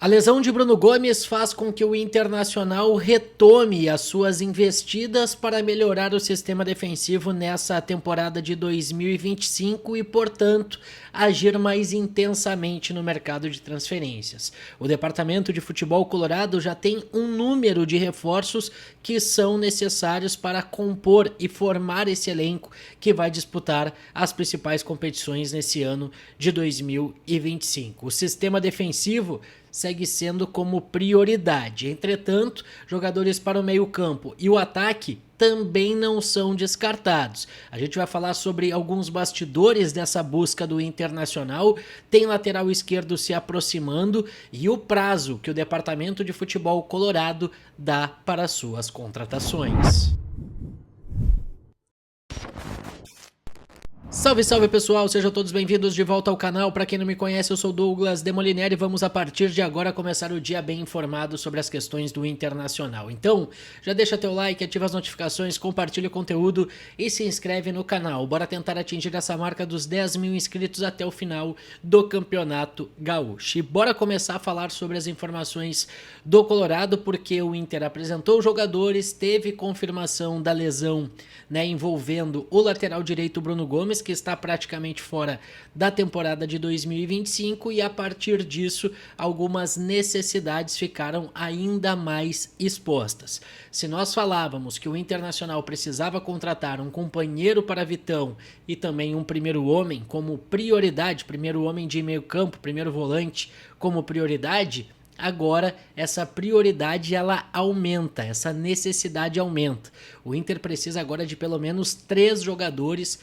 A lesão de Bruno Gomes faz com que o Internacional retome as suas investidas para melhorar o sistema defensivo nessa temporada de 2025 e, portanto, agir mais intensamente no mercado de transferências. O Departamento de Futebol Colorado já tem um número de reforços que são necessários para compor e formar esse elenco que vai disputar as principais competições nesse ano de 2025. O sistema defensivo segue sendo como prioridade. Entretanto, jogadores para o meio-campo e o ataque também não são descartados. A gente vai falar sobre alguns bastidores dessa busca do Internacional. Tem lateral esquerdo se aproximando e o prazo que o Departamento de Futebol Colorado dá para suas contratações. Salve, salve pessoal, sejam todos bem-vindos de volta ao canal. Para quem não me conhece, eu sou Douglas Demoliner e vamos a partir de agora começar o dia bem informado sobre as questões do Internacional. Então, já deixa teu like, ativa as notificações, compartilha o conteúdo e se inscreve no canal. Bora tentar atingir essa marca dos 10 mil inscritos até o final do Campeonato Gaúcho. E bora começar a falar sobre as informações do Colorado, porque o Inter apresentou jogadores, teve confirmação da lesão, envolvendo o lateral direito Bruno Gomes, que está praticamente fora da temporada de 2025, e a partir disso algumas necessidades ficaram ainda mais expostas. Se nós falávamos que o Internacional precisava contratar um companheiro para Vitão e também um primeiro homem como prioridade, primeiro homem de meio campo, primeiro volante como prioridade, agora essa prioridade ela aumenta, essa necessidade aumenta. O Inter precisa agora de pelo menos 3 jogadores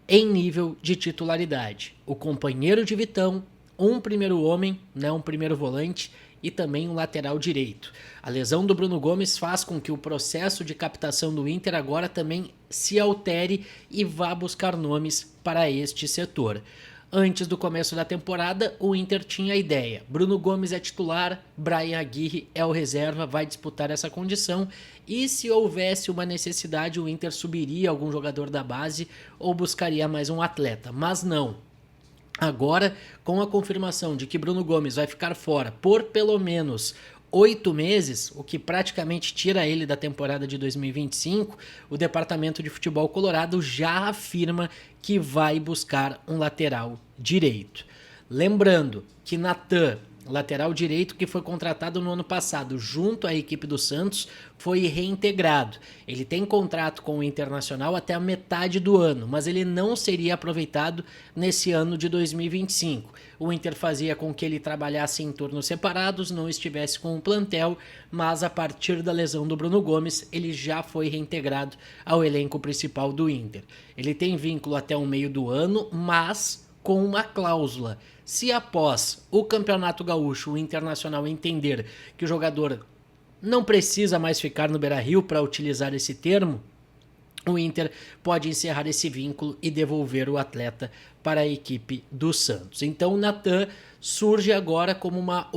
em nível de titularidade. O companheiro de Vitão, um primeiro homem, um primeiro volante e também um lateral direito. A lesão do Bruno Gomes faz com que o processo de captação do Inter agora também se altere e vá buscar nomes para este setor. Antes do começo da temporada, o Inter tinha a ideia. Bruno Gomes é titular, Brian Aguirre é o reserva, vai disputar essa condição. E se houvesse uma necessidade, o Inter subiria algum jogador da base ou buscaria mais um atleta. Mas não. Agora, com a confirmação de que Bruno Gomes vai ficar fora por pelo menos 8 meses, o que praticamente tira ele da temporada de 2025, o Departamento de Futebol Colorado já afirma que vai buscar um lateral direito. Lembrando que Natan, lateral direito que foi contratado no ano passado junto à equipe do Santos, foi reintegrado. Ele tem contrato com o Internacional até a metade do ano, mas ele não seria aproveitado nesse ano de 2025. O Inter fazia com que ele trabalhasse em turnos separados, não estivesse com o plantel, mas a partir da lesão do Bruno Gomes, ele já foi reintegrado ao elenco principal do Inter. Ele tem vínculo até o meio do ano, mas com uma cláusula. Se após o Campeonato Gaúcho o Internacional entender que o jogador não precisa mais ficar no Beira-Rio para utilizar esse termo, o Inter pode encerrar esse vínculo e devolver o atleta para a equipe do Santos. Então o Natan surge agora como uma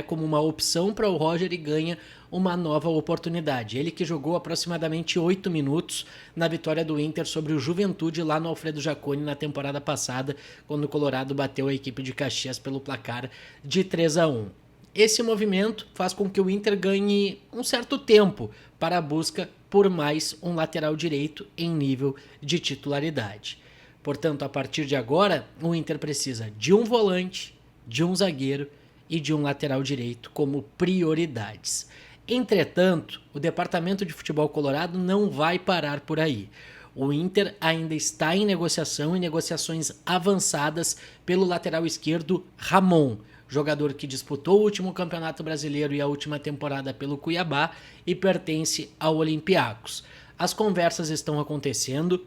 como uma opção para o Roger e ganha uma nova oportunidade. Ele que jogou aproximadamente 8 minutos na vitória do Inter sobre o Juventude lá no Alfredo Jaconi na temporada passada, quando o Colorado bateu a equipe de Caxias pelo placar de 3-1. Esse movimento faz com que o Inter ganhe um certo tempo para a busca por mais um lateral direito em nível de titularidade. Portanto, a partir de agora, o Inter precisa de um volante, de um zagueiro e de um lateral direito como prioridades. Entretanto, o Departamento de Futebol Colorado não vai parar por aí. O Inter ainda está em negociações avançadas pelo lateral esquerdo Ramon, jogador que disputou o último Campeonato Brasileiro e a última temporada pelo Cuiabá e pertence ao Olympiacos. As conversas estão acontecendo,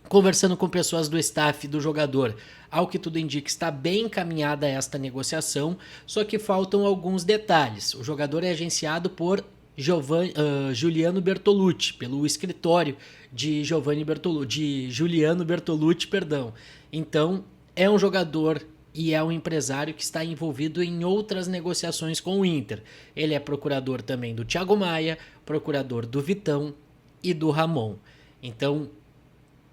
conversando com pessoas do staff do jogador, ao que tudo indica está bem encaminhada esta negociação, só que faltam alguns detalhes. O jogador é agenciado por Juliano Bertolucci, pelo escritório de Juliano Bertolucci, Então, é um jogador e é um empresário que está envolvido em outras negociações com o Inter. Ele é procurador também do Thiago Maia, procurador do Vitão e do Ramon. Então,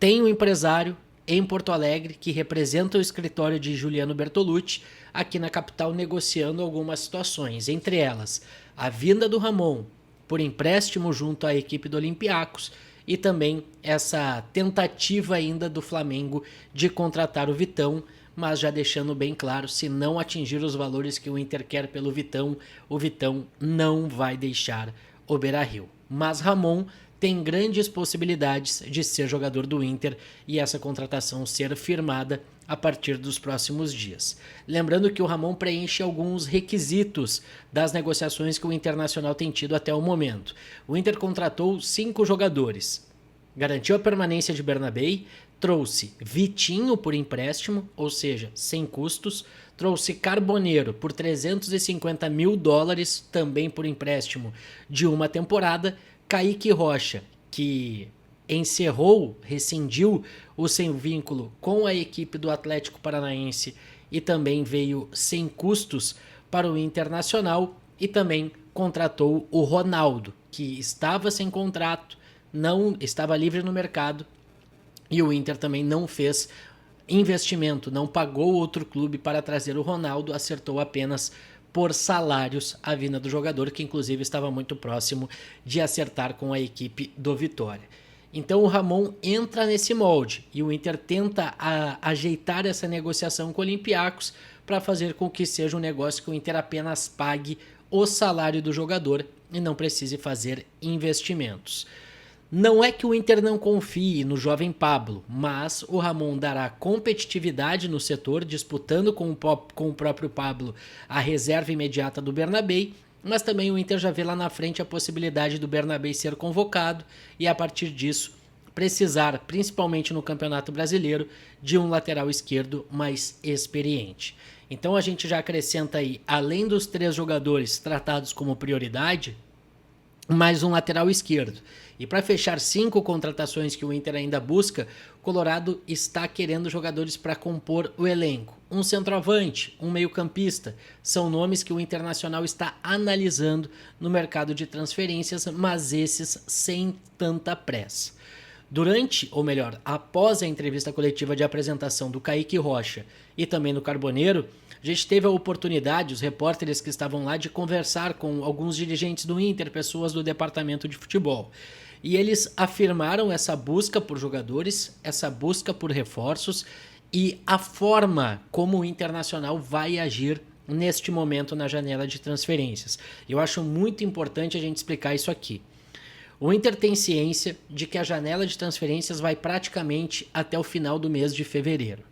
tem um empresário em Porto Alegre, que representa o escritório de Juliano Bertolucci, aqui na capital, negociando algumas situações, entre elas a vinda do Ramon por empréstimo junto à equipe do Olympiacos e também essa tentativa ainda do Flamengo de contratar o Vitão, mas já deixando bem claro, se não atingir os valores que o Inter quer pelo Vitão, o Vitão não vai deixar o Beira-Rio. Mas Ramon tem grandes possibilidades de ser jogador do Inter e essa contratação ser firmada a partir dos próximos dias. Lembrando que o Ramon preenche alguns requisitos das negociações que o Internacional tem tido até o momento. O Inter contratou 5 jogadores, garantiu a permanência de Bernabei, trouxe Vitinho por empréstimo, ou seja, sem custos, trouxe Carboneiro por $350 mil, também por empréstimo de uma temporada, Kaique Rocha, que rescindiu o seu vínculo com a equipe do Atlético Paranaense e também veio sem custos para o Internacional, e também contratou o Ronaldo, que estava sem contrato, não estava livre no mercado, e o Inter também não fez investimento, não pagou outro clube para trazer o Ronaldo, acertou apenas por salários a vinda do jogador, que inclusive estava muito próximo de acertar com a equipe do Vitória. Então o Ramon entra nesse molde e o Inter tenta ajeitar essa negociação com o Olympiacos para fazer com que seja um negócio que o Inter apenas pague o salário do jogador e não precise fazer investimentos. Não é que o Inter não confie no jovem Pablo, mas o Ramon dará competitividade no setor, disputando com o próprio Pablo a reserva imediata do Bernabei, mas também o Inter já vê lá na frente a possibilidade do Bernabei ser convocado e a partir disso precisar, principalmente no Campeonato Brasileiro, de um lateral esquerdo mais experiente. Então a gente já acrescenta aí, além dos 3 jogadores tratados como prioridade, mais um lateral esquerdo. E para fechar 5 contratações que o Inter ainda busca, o Colorado está querendo jogadores para compor o elenco. Um centroavante, um meio-campista, são nomes que o Internacional está analisando no mercado de transferências, mas esses sem tanta pressa. Após a entrevista coletiva de apresentação do Kaique Rocha e também do Carboneiro, a gente teve a oportunidade, os repórteres que estavam lá, de conversar com alguns dirigentes do Inter, pessoas do departamento de futebol. E eles afirmaram essa busca por jogadores, essa busca por reforços e a forma como o Internacional vai agir neste momento na janela de transferências. Eu acho muito importante a gente explicar isso aqui. O Inter tem ciência de que a janela de transferências vai praticamente até o final do mês de fevereiro.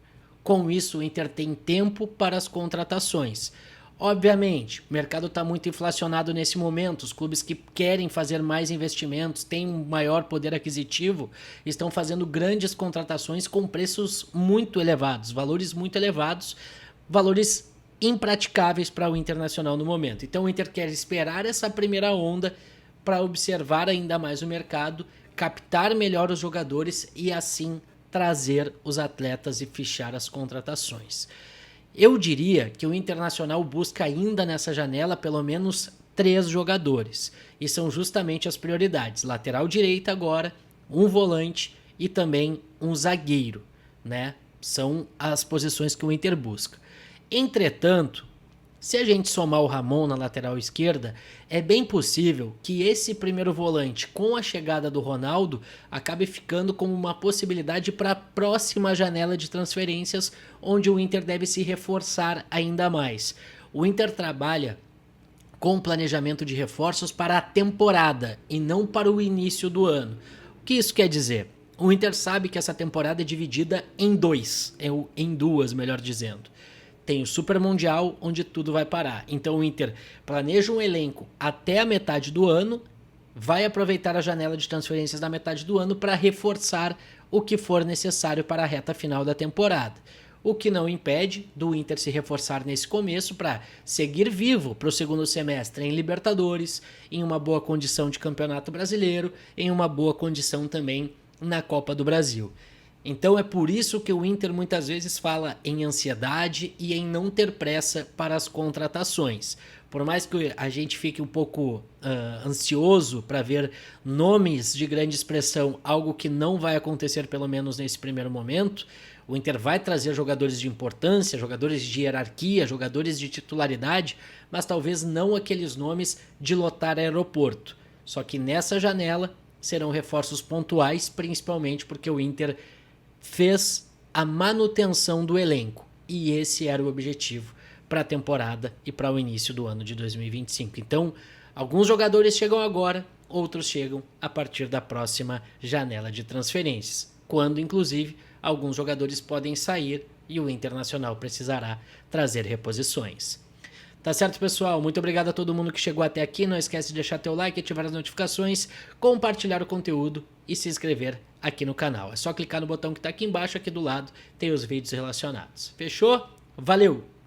Com isso, o Inter tem tempo para as contratações. Obviamente, o mercado está muito inflacionado nesse momento. Os clubes que querem fazer mais investimentos, têm um maior poder aquisitivo, estão fazendo grandes contratações com preços muito elevados, valores impraticáveis para o Internacional no momento. Então o Inter quer esperar essa primeira onda para observar ainda mais o mercado, captar melhor os jogadores e assim trazer os atletas e fichar as contratações. Eu diria que o Internacional busca ainda nessa janela pelo menos 3 jogadores, e são justamente as prioridades: lateral direita agora, um volante e também um zagueiro, né? São as posições que o Inter busca. Entretanto, se a gente somar o Ramon na lateral esquerda, é bem possível que esse primeiro volante, com a chegada do Ronaldo, acabe ficando como uma possibilidade para a próxima janela de transferências, onde o Inter deve se reforçar ainda mais. O Inter trabalha com planejamento de reforços para a temporada e não para o início do ano. O que isso quer dizer? O Inter sabe que essa temporada é dividida em duas, melhor dizendo. Tem o Super Mundial, onde tudo vai parar. Então o Inter planeja um elenco até a metade do ano, vai aproveitar a janela de transferências da metade do ano para reforçar o que for necessário para a reta final da temporada. O que não impede do Inter se reforçar nesse começo para seguir vivo para o segundo semestre em Libertadores, em uma boa condição de Campeonato Brasileiro, em uma boa condição também na Copa do Brasil. Então é por isso que o Inter muitas vezes fala em ansiedade e em não ter pressa para as contratações. Por mais que a gente fique um pouco ansioso para ver nomes de grande expressão, algo que não vai acontecer pelo menos nesse primeiro momento, o Inter vai trazer jogadores de importância, jogadores de hierarquia, jogadores de titularidade, mas talvez não aqueles nomes de lotar aeroporto. Só que nessa janela serão reforços pontuais, principalmente porque o Inter fez a manutenção do elenco. E esse era o objetivo para a temporada e para o início do ano de 2025. Então, alguns jogadores chegam agora, outros chegam a partir da próxima janela de transferências, quando, inclusive, alguns jogadores podem sair e o Internacional precisará trazer reposições. Tá certo, pessoal? Muito obrigado a todo mundo que chegou até aqui. Não esquece de deixar teu like, ativar as notificações, compartilhar o conteúdo e se inscrever aqui no canal. É só clicar no botão que tá aqui embaixo, aqui do lado, tem os vídeos relacionados. Fechou? Valeu!